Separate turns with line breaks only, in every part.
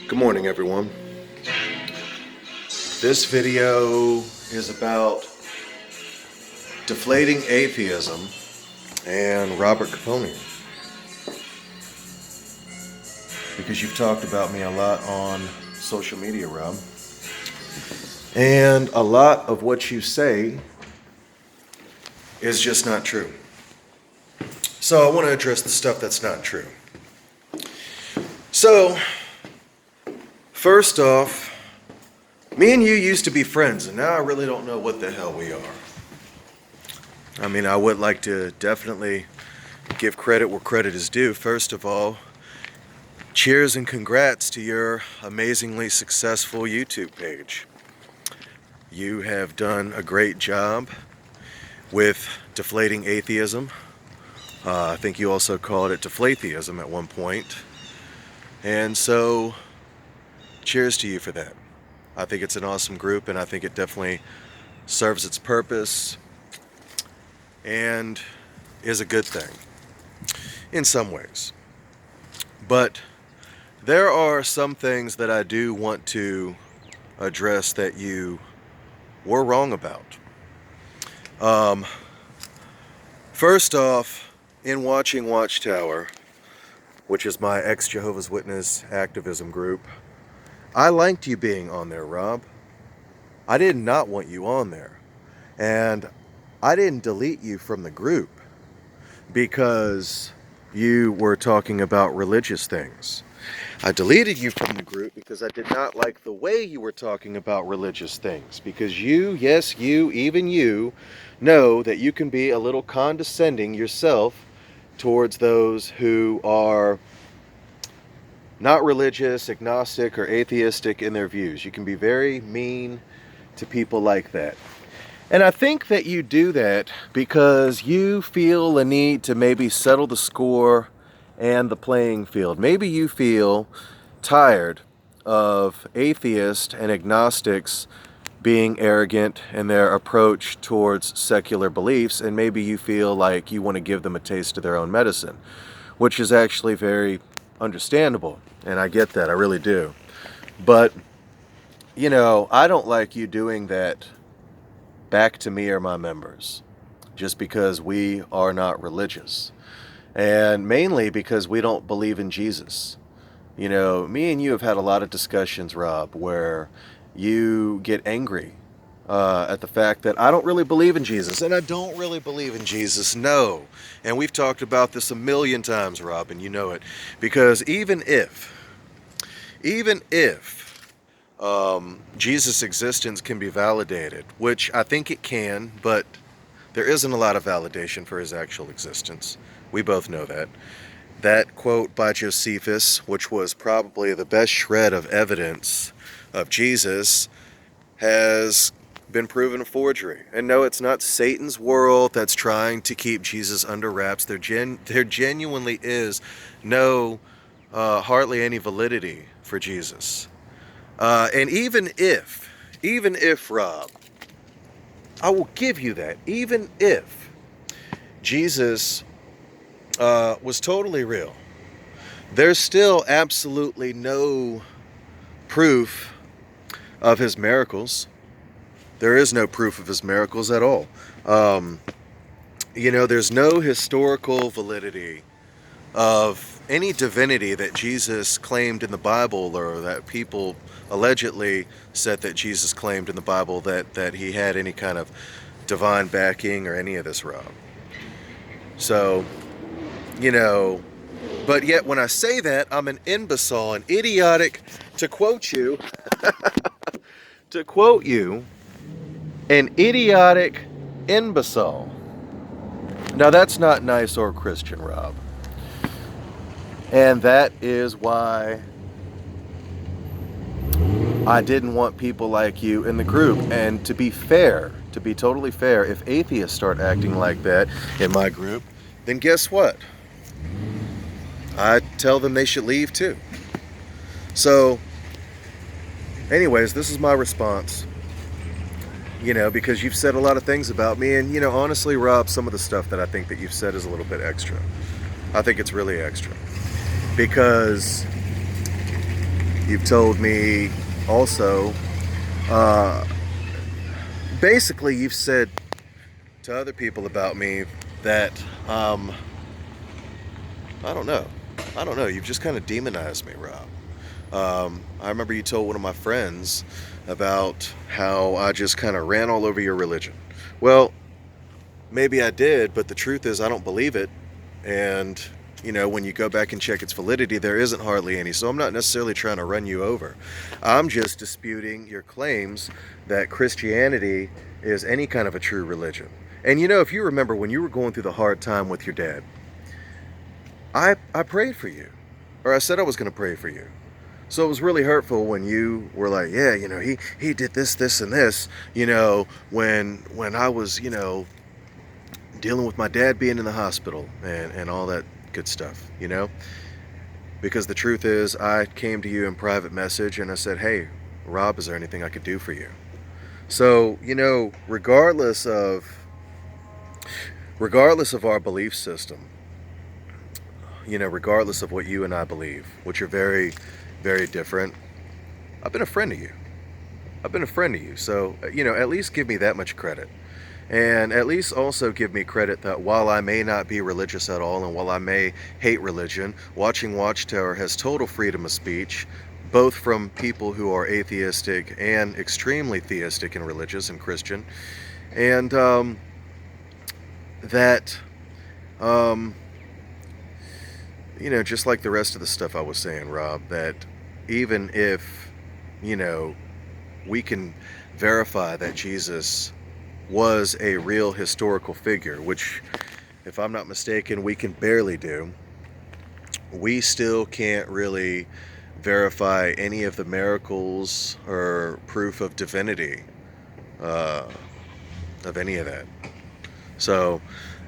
Good morning, everyone. This video is about deflating atheism and Robert Capone. Because you've talked about me a lot on social media, Rob. And a lot of what you say is just not true. So I want to address the stuff that's not true. So, first off, me and you used to be friends, and now I really don't know what the hell we are. I mean, I would like to definitely give credit where credit is due. First of all, cheers and congrats to your amazingly successful YouTube page. You have done a great job with deflating atheism. I think you also called it deflateism at one point. And so, cheers to you for that. I think it's an awesome group, and I think it definitely serves its purpose and is a good thing in some ways. But there are some things that I do want to address that you were wrong about. First off, in watching Watchtower, which is my ex-Jehovah's Witness activism group, I liked you being on there, Rob. I did not want you on there. And I didn't delete you from the group because you were talking about religious things. I deleted you from the group because I did not like the way you were talking about religious things. Because you, yes, you, even you, know that you can be a little condescending yourself towards those who are not religious, agnostic, or atheistic in their views. You can be very mean to people like that. And I think that you do that because you feel a need to maybe settle the score and the playing field. Maybe you feel tired of atheists and agnostics being arrogant in their approach towards secular beliefs, and maybe you feel like you want to give them a taste of their own medicine, which is actually very understandable, and I get that, I really do. But, you know, I don't like you doing that back to me or my members, just because we are not religious, and mainly because we don't believe in Jesus. You know, me and you have had a lot of discussions, Rob, where you get angry at the fact that I don't really believe in Jesus. And I don't really believe in Jesus, no. And we've talked about this a million times, Rob, and you know it. Because even if Jesus' existence can be validated, which I think it can, but there isn't a lot of validation for his actual existence. We both know that. That quote by Josephus, which was probably the best shred of evidence of Jesus, has been proven a forgery. And no, it's not Satan's world that's trying to keep Jesus under wraps. There genuinely is no, hardly any validity for Jesus. And even if, Rob, I will give you that, even if Jesus was totally real, there's still absolutely no proof of his miracles. There is no proof of his miracles at all. You know, there's no historical validity of any divinity that Jesus claimed in the Bible, or that people allegedly said that Jesus claimed in the Bible, that he had any kind of divine backing or any of this, Rob. So, you know, but yet when I say that, I'm an imbecile, an idiotic, to quote you, an idiotic imbecile. Now that's not nice or Christian, Rob. And that is why I didn't want people like you in the group. And to be fair, to be totally fair, if atheists start acting like that in my group, then guess what? I tell them they should leave too. So, anyways, this is my response. You know, because you've said a lot of things about me, and, you know, honestly, Rob, some of the stuff that I think that you've said is a little bit extra. I think it's really extra. Because You've told me also, uh, basically, you've said to other people about me that, I don't know. I don't know. You've just kind of demonized me, Rob. I remember you told one of my friends about how I just kind of ran all over your religion. Well, maybe I did, but the truth is I don't believe it. And, when you go back and check its validity, there isn't hardly any. So I'm not necessarily trying to run you over. I'm just disputing your claims that Christianity is any kind of a true religion. And, if you remember when you were going through the hard time with your dad, I prayed for you. Or I said I was going to pray for you. So it was really hurtful when you were like, yeah, he did this, this, and this, when I was, dealing with my dad being in the hospital and all that good stuff, Because the truth is, I came to you in private message and I said, hey, Rob, is there anything I could do for you? So, regardless of our belief system, regardless of what you and I believe, which are very, very different, I've been a friend to you. I've been a friend to you. So, at least give me that much credit. And at least also give me credit that while I may not be religious at all and while I may hate religion, Watching Watchtower has total freedom of speech, both from people who are atheistic and extremely theistic and religious and Christian. And that, just like the rest of the stuff I was saying, Rob, that even if, we can verify that Jesus was a real historical figure, which, if I'm not mistaken, we can barely do, we still can't really verify any of the miracles or proof of divinity of any of that. So,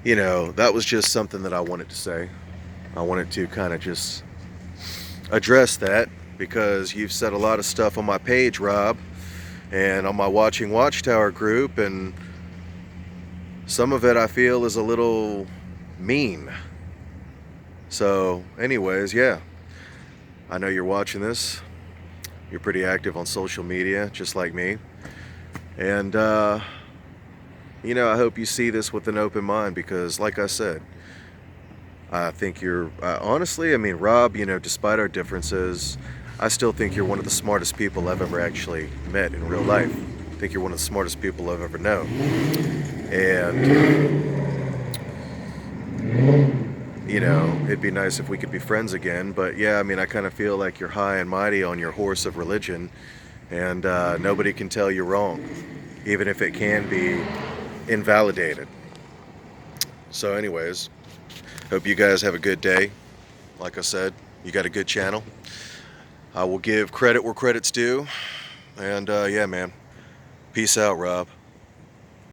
that was just something that I wanted to say. I wanted to kind of just address that because you've said a lot of stuff on my page, Rob, and on my Watching Watchtower group, and some of it I feel is a little mean. So, anyways, yeah. I know you're watching this. You're pretty active on social media, just like me. And, I hope you see this with an open mind because, like I said, I think you're, honestly, Rob, despite our differences, I still think you're one of the smartest people I've ever actually met in real life. I think you're one of the smartest people I've ever known. And, it'd be nice if we could be friends again. But yeah, I kind of feel like you're high and mighty on your horse of religion. And nobody can tell you wrong, even if it can be invalidated. So anyways, hope you guys have a good day. Like I said, you got a good channel. I will give credit where credit's due. And yeah, man. Peace out, Rob.